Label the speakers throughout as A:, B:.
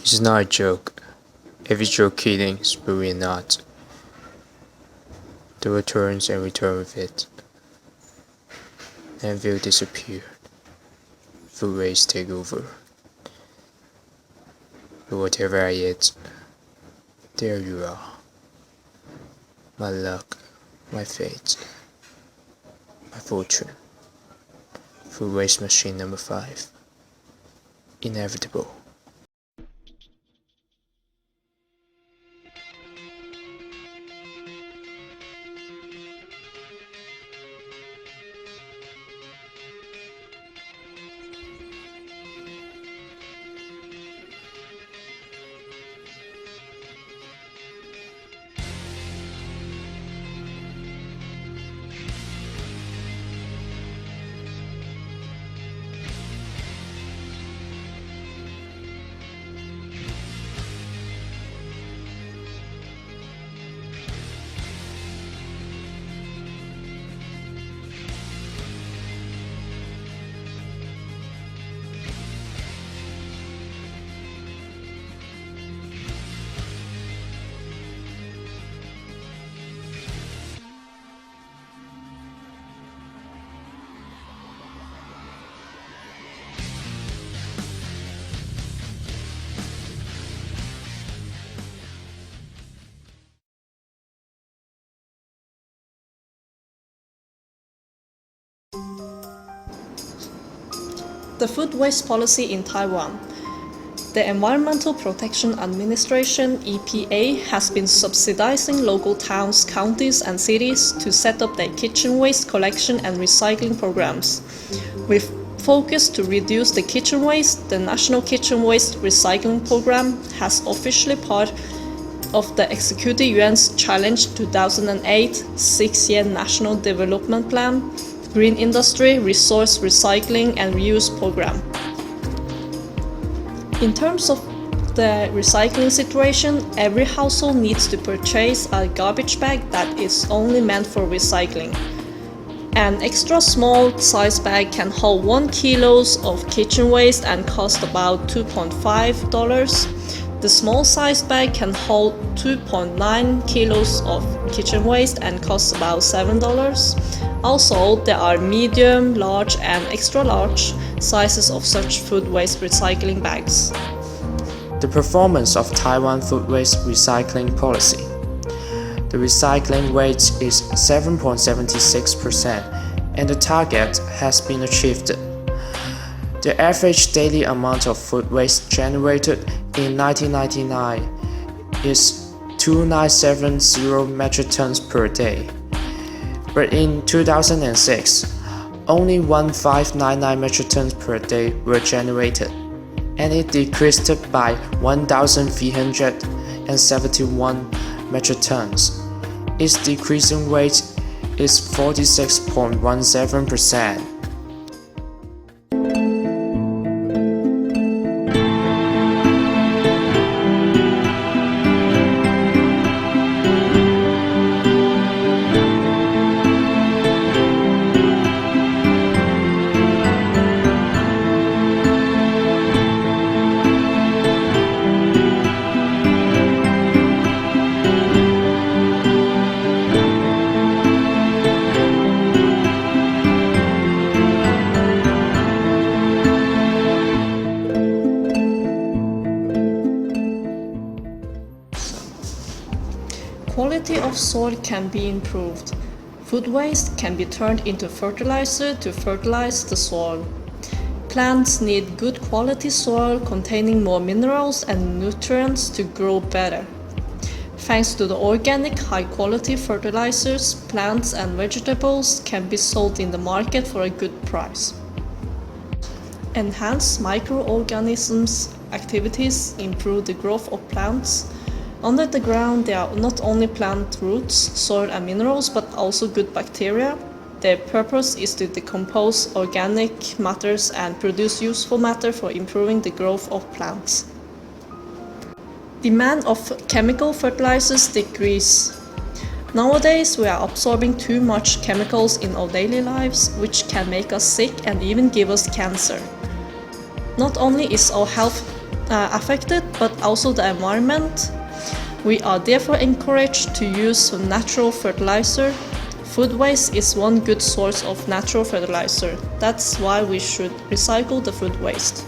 A: It's not a joke. If it's your killings, but we're not. The returns and return with it. And will disappear. Food waste take over. But whatever I eat, there you are. My luck, my fate, my fortune. Food waste machine number 5. Inevitable.
B: The food waste policy in Taiwan. The Environmental Protection Administration (EPA) has been subsidizing local towns, counties, and cities to set up their kitchen waste collection and recycling programs. With focus to reduce the kitchen waste, the National Kitchen Waste Recycling Program has officially part of the executed UN's Challenge 2008 6-year National Development Plan, Green Industry, Resource Recycling and Reuse Program. In terms of the recycling situation, every household needs to purchase a garbage bag that is only meant for recycling. An extra small size bag can hold 1 kilo of kitchen waste and cost about $2.5. The small sized bag can hold 2.9 kilos of kitchen waste and costs about $7. Also, there are medium, large, and extra large sizes of such food waste recycling bags.
A: The performance of Taiwan food waste recycling policy. The recycling rate is 7.76% and the target has been achieved. The average daily amount of food waste generated in 1999 is 2970 metric tons per day. But in 2006, only 1599 metric tons per day were generated, and it decreased by 1,371 metric tons. Its decreasing rate is 46.17%.
B: Quality of soil can be improved. Food waste can be turned into fertilizer to fertilize the soil. Plants need good quality soil containing more minerals and nutrients to grow better. Thanks to the organic high-quality fertilizers, plants and vegetables can be sold in the market for a good price. Enhanced microorganisms activities improve the growth of plants. Under the ground, there are not only plant roots, soil and minerals, but also good bacteria. Their purpose is to decompose organic matters and produce useful matter for improving the growth of plants. Demand of chemical fertilizers decrease. Nowadays, we are absorbing too much chemicals in our daily lives, which can make us sick and even give us cancer. Not only is our health affected, but also the environment. We are therefore encouraged to use natural fertilizer. Food waste is one good source of natural fertilizer. That's why we should recycle the food waste.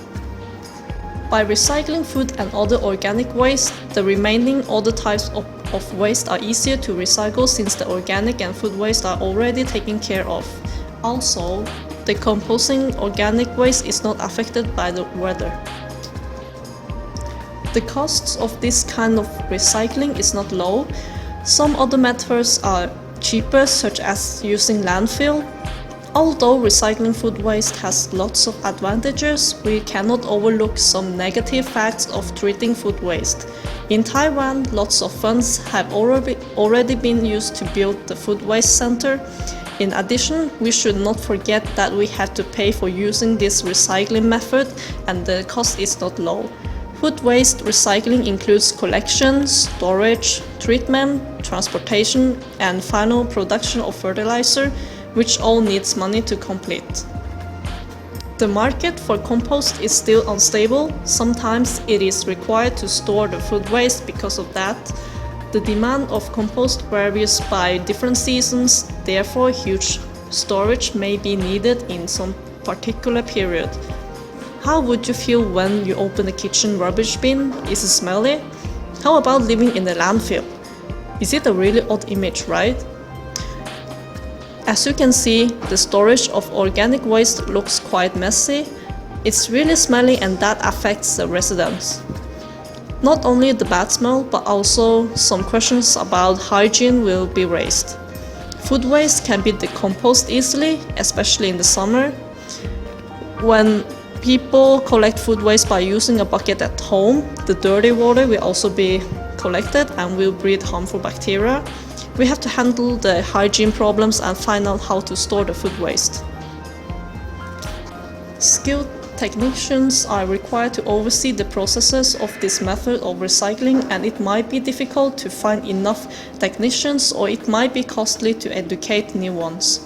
B: By recycling food and other organic waste, the remaining other types of waste are easier to recycle since the organic and food waste are already taken care of. Also, decomposing organic waste is not affected by the weather. The costs of this kind of recycling is not low. Some other methods are cheaper, such as using landfill. Although recycling food waste has lots of advantages, we cannot overlook some negative facts of treating food waste. In Taiwan, lots of funds have already been used to build the food waste center. In addition, we should not forget that we have to pay for using this recycling method, and the cost is not low. Food waste recycling includes collection, storage, treatment, transportation, and final production of fertilizer, which all needs money to complete. The market for compost is still unstable. Sometimes it is required to store the food waste because of that. The demand of compost varies by different seasons, therefore huge storage may be needed in some particular period. How would you feel when you open the kitchen rubbish bin? Is it smelly? How about living in a landfill? Is it a really odd image, right? As you can see, the storage of organic waste looks quite messy. It's really smelly and that affects the residents. Not only the bad smell, but also some questions about hygiene will be raised. Food waste can be decomposed easily, especially in the summer. When people collect food waste by using a bucket at home, the dirty water will also be collected and will breed harmful bacteria. We have to handle the hygiene problems and find out how to store the food waste. Skilled technicians are required to oversee the processes of this method of recycling, and it might be difficult to find enough technicians, or it might be costly to educate new ones.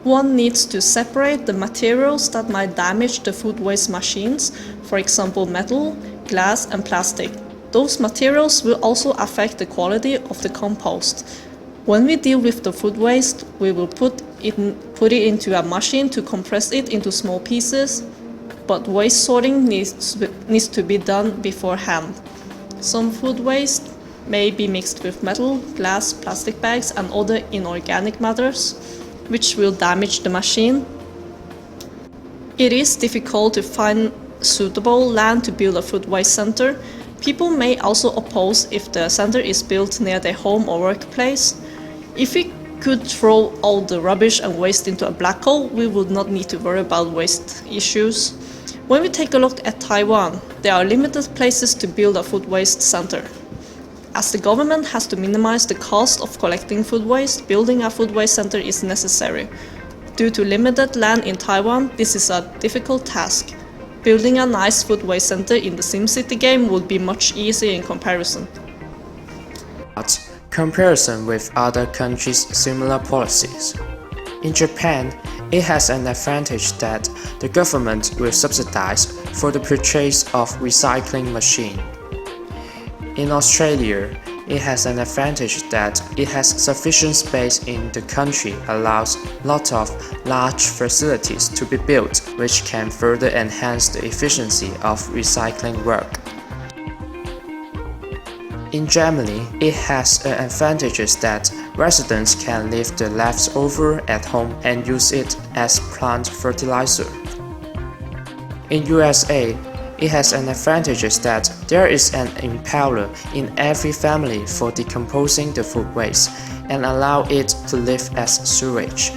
B: One needs to separate the materials that might damage the food waste machines, for example metal, glass and plastic. Those materials will also affect the quality of the compost. When we deal with the food waste, we will put it into a machine to compress it into small pieces, but waste sorting needs to be done beforehand. Some food waste may be mixed with metal, glass, plastic bags and other inorganic matters, which will damage the machine. It is difficult to find suitable land to build a food waste center. People may also oppose if the center is built near their home or workplace. If we could throw all the rubbish and waste into a black hole, we would not need to worry about waste issues. When we take a look at Taiwan, there are limited places to build a food waste center. As the government has to minimize the cost of collecting food waste, building a food waste center is necessary. Due to limited land in Taiwan, this is a difficult task. Building a nice food waste center in the SimCity game would be much easier in comparison.
A: But comparison with other countries' similar policies. In Japan, it has an advantage that the government will subsidize for the purchase of recycling machine. In Australia, it has an advantage that it has sufficient space in the country, allows lots of large facilities to be built, which can further enhance the efficiency of recycling work. In Germany, it has advantages that residents can leave the leftover at home and use it as plant fertilizer. In USA, it has an advantage that there is an impeller in every family for decomposing the food waste and allow it to live as sewage.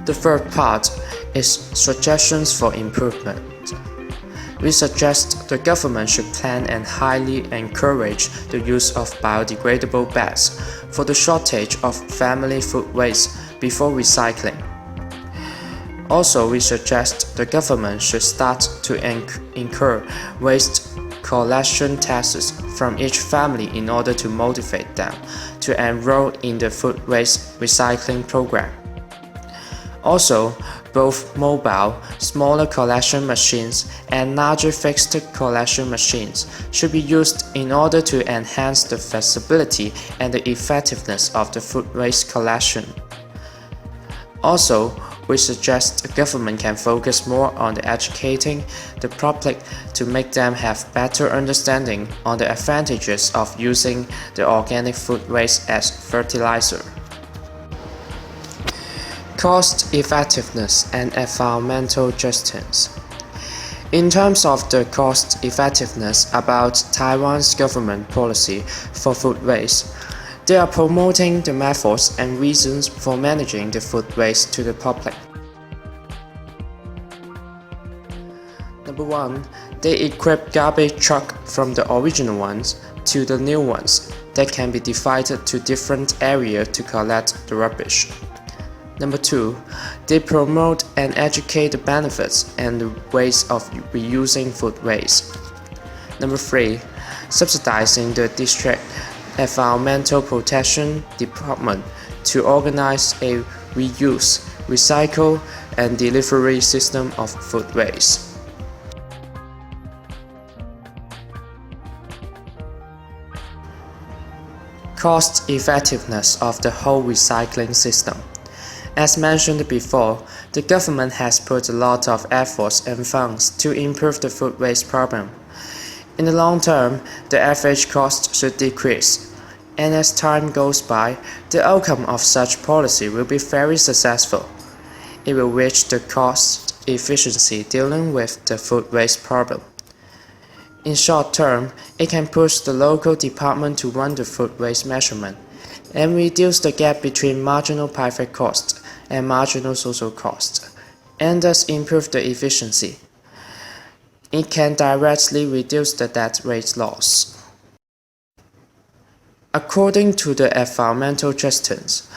A: The third part is suggestions for improvement. We suggest the government should plan and highly encourage the use of biodegradable bags for the shortage of family food waste before recycling. Also, we suggest the government should start to incur waste collection taxes from each family in order to motivate them to enroll in the food waste recycling program. Also, both mobile, smaller collection machines and larger fixed collection machines should be used in order to enhance the feasibility and the effectiveness of the food waste collection. Also, we suggest the government can focus more on educating the public to make them have better understanding on the advantages of using the organic food waste as fertilizer. Cost effectiveness and environmental justice. In terms of the cost effectiveness about Taiwan's government policy for food waste, they are promoting the methods and reasons for managing the food waste to the public. Number 1. They equip garbage trucks from the original ones to the new ones that can be divided to different areas to collect the rubbish. Number 2. They promote and educate the benefits and the ways of reusing food waste. Number 3. Subsidizing the district Environmental Protection Department to organize a reuse, recycle, and delivery system of food waste. Cost effectiveness of the whole recycling system. As mentioned before, the government has put a lot of efforts and funds to improve the food waste problem. In the long term, the average cost should decrease, and as time goes by, the outcome of such policy will be very successful. It will reach the cost efficiency dealing with the food waste problem. In short term, it can push the local department to run the food waste measurement and reduce the gap between marginal private cost and marginal social cost, and thus improve the efficiency. It can directly reduce the debt rate loss. According to the environmental justice,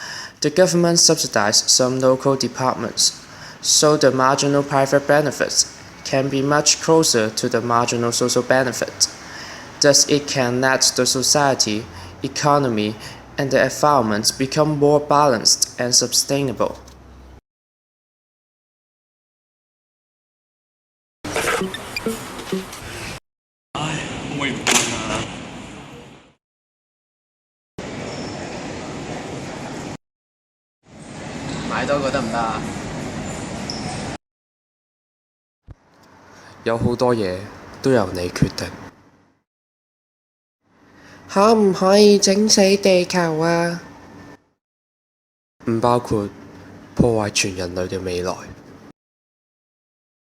A: the government subsidizes some local departments, so the marginal private benefits can be much closer to the marginal social benefit. Thus, it can let the society, economy, and the environment become more balanced and sustainable.
C: "有好多嘢都由你決定。
A: 可唔可以整死地球啊？
C: 唔包括破壞全人類嘅未來。